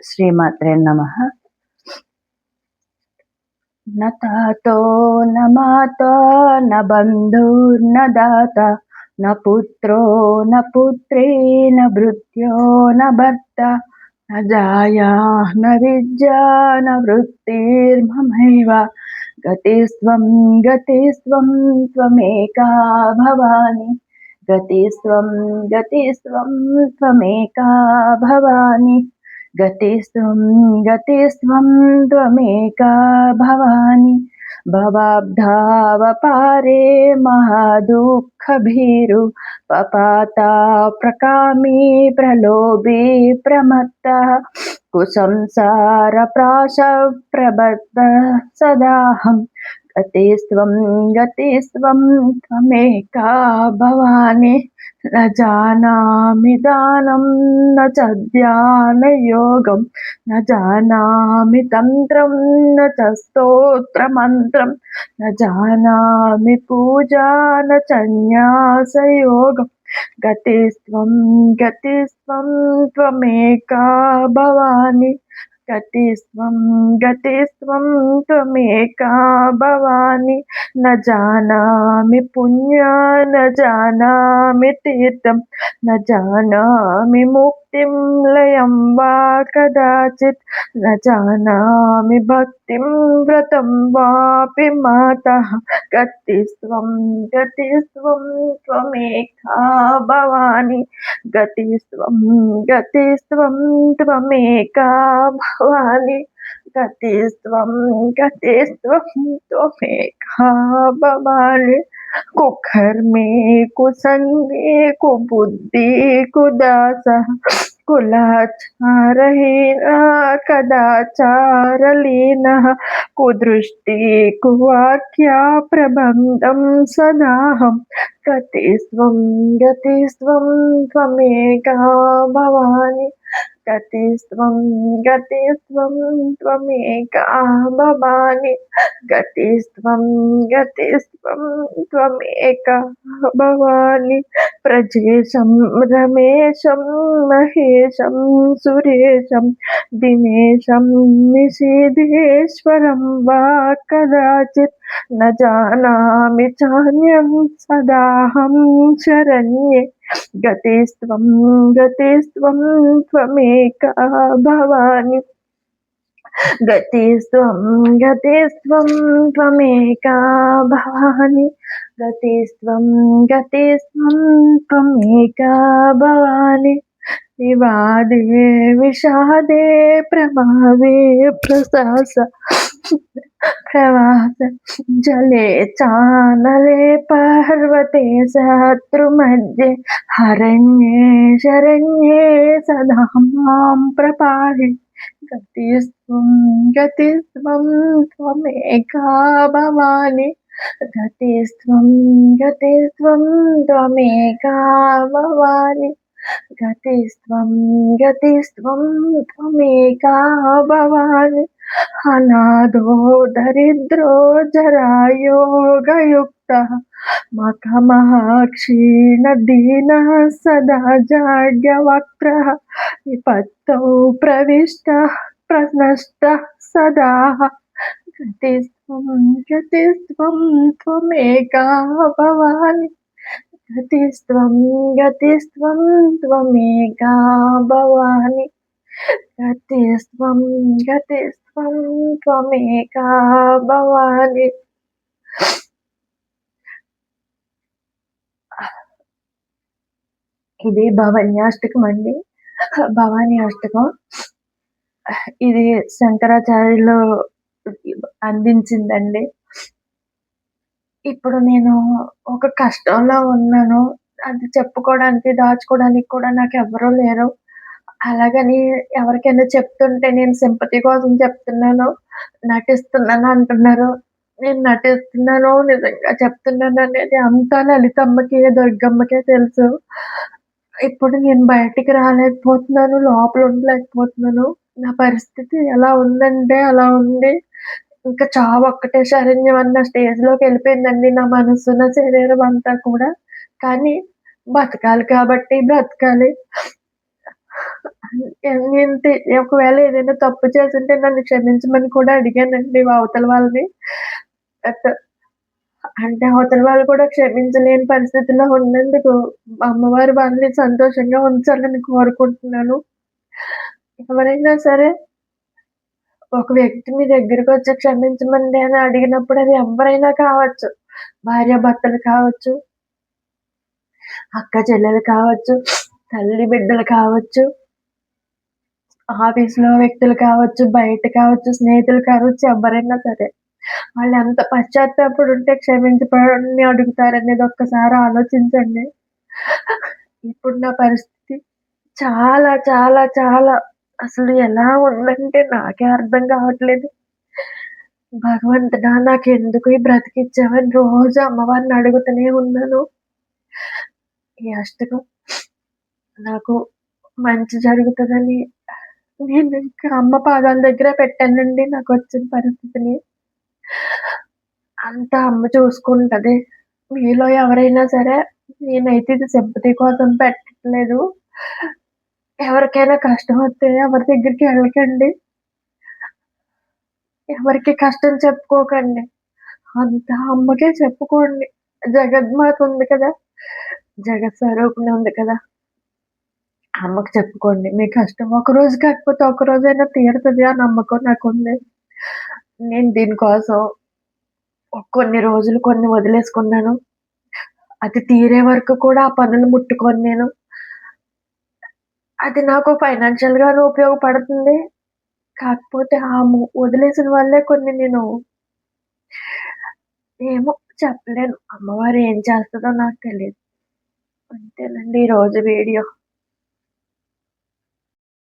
శ్రీమాత్రే నమః. న తాతో న మాతా న బంధుర్న దాత న పుత్రో న పుత్రీ న భృత్యో న భర్త న జాయా న విద్యా న వృత్తిర్మమైవ గతిస్త్వం గతిస్త్వం త్వమేకా భవాని గతిస్త్వం గతిస్త్వం త్వమేకా భవాని గతిస్త్వం గతిస్త్వం త్వమేకా భవాని భవాబ్ధావపారే మహాదుఃఖభీరు పపాతా ప్రకామీ ప్రలోభీ ప్రమత్తః కుసంసార ప్రాశ ప్రబద్ధ సదాహం గతిస్త్వం గతిస్త్వం త్వమేకా భవాని న జానామి దానం న చ ధ్యానయోగం న జానామి తంత్రం న చ స్తోత్రమంత్రం న జానామి పూజా న చ న్యాసయోగం గతిస్త్వం గతిస్త్వం త్వమేకా భవాని గతిస్త్వం గతిస్త్వం త్వమేకా భవాని న జానామి పుణ్యా న జానామి తీర్థం న జానామి ముక్తిం లయం వా కదాచిత్ న జానామి భక్తిం వ్రతం వాపి మాతః గతిస్త్వం గతిస్త్వం త్వమేకా భవాని గతిస్త్వం గతిస్త్వం త్వమేకా భవాని గతిస్త్వం గతిస్త్వం త్వమేకా భవాని కుకర్మే కుసంగే కుబుద్ధి కుదాస కులాచారహీన కదాచారలీన కుదృష్టి కువాక్య ప్రబంధం సదాహం గతిస్త్వం గతిస్త్వం త్వమేకా భవాని గతిస్త్వం గతిస్త్వం త్వమేకా భవాని గతిస్త్వం గతిస్త్వం త్వమేకా భవాని ప్రజేశం రమేశం మహేశం సురేశం దినేశం నిషేధేశ్వరం వా కదాచిత్ న జానామి చాన్యం సదాహం శరణ్యే గతిస్త్వం గతిస్త్వం త్వమేకా భవాని గతిస్త్వం గతిస్త్వం త్వమేకా భవాని గతిస్త్వం గతిస్త్వం త్వమేకా భవాని వివాదే విషాదే ప్రమాదే ప్రసాస ప్రవాస జలే చానలే పర్వతే శత్రుమధ్యే హరణ్యే శరణ్యే సదా మాం ప్రపాహి గతిస్త్వం గతిస్త్వం త్వమేకా భవాని గతిస్త్వం గతిస్త్వం త్వమేకా భవాని గతిస్త్వం గతిస్త్వం త్వమేకా భవాని అనాథో దరిద్రో జరాయోగయుక్తః మఖమః క్షీణ దీనః సదా జాడ్యవక్త్రః విపత్తౌ ప్రవిష్టః ప్రనష్టః సదా గతిస్త్వం గతిస్త్వం త్వమేకా భవాని గతిస్త్వం గతిస్త్వం త్వమేకా భవాని గతిస్త్వం గతిస్త్వం త్వమేకా భవాని. ఇది భవాన్యాష్టకం అండి. భవానీ అష్టకం ఇది శంకరాచార్యులు అందించిందండి. ఇప్పుడు నేను ఒక కష్టంలో ఉన్నాను. అది చెప్పుకోవడానికి దాచుకోవడానికి కూడా నాకు ఎవరూ లేరు. అలాగని ఎవరికైనా చెప్తుంటే నేను సింపతి కోసం చెప్తున్నాను, నటిస్తున్నాను అంటున్నారు. నేను నటిస్తున్నానో నిజంగా చెప్తున్నాను అనేది అంతా లలితమ్మకి దుర్గమ్మకే తెలుసు. ఇప్పుడు నేను బయటికి రాలేకపోతున్నాను, లోపల ఉండలేకపోతున్నాను. నా పరిస్థితి ఎలా ఉందంటే అలా ఉంది. ఇంకా చావు ఒక్కటే శరణ్యం అన్న స్టేజ్‌లోకి వెళ్ళిపోయిందండి నా మనసు, నా శరీరం అంతా కూడా. కానీ బతకాలి కాబట్టి బ్రతకాలి. నేను ఒకవేళ ఏదైనా తప్పు చేసుంటే నన్ను క్షమించమని కూడా అడిగానండి అవతల వాళ్ళని. బట్ అంటే అవతల వాళ్ళు కూడా క్షమించలేని పరిస్థితిలో ఉన్నందుకు అమ్మవారు వాళ్ళని సంతోషంగా ఉంచాలని కోరుకుంటున్నాను. ఎవరైనా సరే ఒక వ్యక్తి మీ దగ్గరకొచ్చి క్షమించమండి అని అడిగినప్పుడు అది ఎవ్వరైనా కావచ్చు. భార్యాభర్తలు కావచ్చు, అక్క చెల్లెలు కావచ్చు, తల్లి బిడ్డలు కావచ్చు, ఆఫీస్‌లో వ్యక్తులు కావచ్చు, బయట కావచ్చు, స్నేహితులు కావచ్చు, ఎవ్వరైనా సరే. వాళ్ళెంత పశ్చాత్తాపడుంటే క్షమించమని అడుగుతారనేది ఒక్కసారి ఆలోచించండి. ఇప్పుడు నా పరిస్థితి చాలా, చాలా, చాలా అసలు ఎలా ఉందంటే నాకే అర్థం కావట్లేదు. భగవంతుడా! నాకెందుకు ఈ బ్రతికిచ్చావని రోజు అమ్మవారిని అడుగుతూనే ఉన్నాను. ఈ అష్టకం నాకు మంచి జరుగుతదని నేను ఇంకా అమ్మ పాదాల దగ్గరే పెట్టానండి నాకొచ్చిన పరిస్థితిని. అంతా అమ్మ చూసుకుంటది. మీలో ఎవరైనా సరే నేనైతే ఇది సింపతి కోసం పెట్టట్లేదు. ఎవరికైనా కష్టమొస్తే ఎవరి దగ్గరికి ఎళ్ళకండి. ఎవరికీ కష్టం చెప్పుకోకండి. అంతా అమ్మకే చెప్పుకోండి. జగన్మాత ఉంది కదా! జగత్ స్వరూపిణి ఉంది కదా! అమ్మకి చెప్పుకోండి. మీ కష్టం ఒకరోజు కాకపోతే ఒక రోజైనా తీరుతది ఆ నమ్మకం నాకుంది. నేను దీనికోసం కొన్ని రోజులు కొన్ని వదిలేసుకున్నాను. అది తీరే వరకు కూడా ఆ పనులు ముట్టుకోను నేను. అది నాకు ఫైనాన్షియల్‌గాను ఉపయోగపడుతుంది. కాకపోతే ఆ వదిలేసిన వల్లే కొన్ని నేను ఏమో చెప్పలేను. అమ్మవారు ఏం చేస్తదో నాకు తెలీదు. అంతేనండి ఈరోజు వీడియో.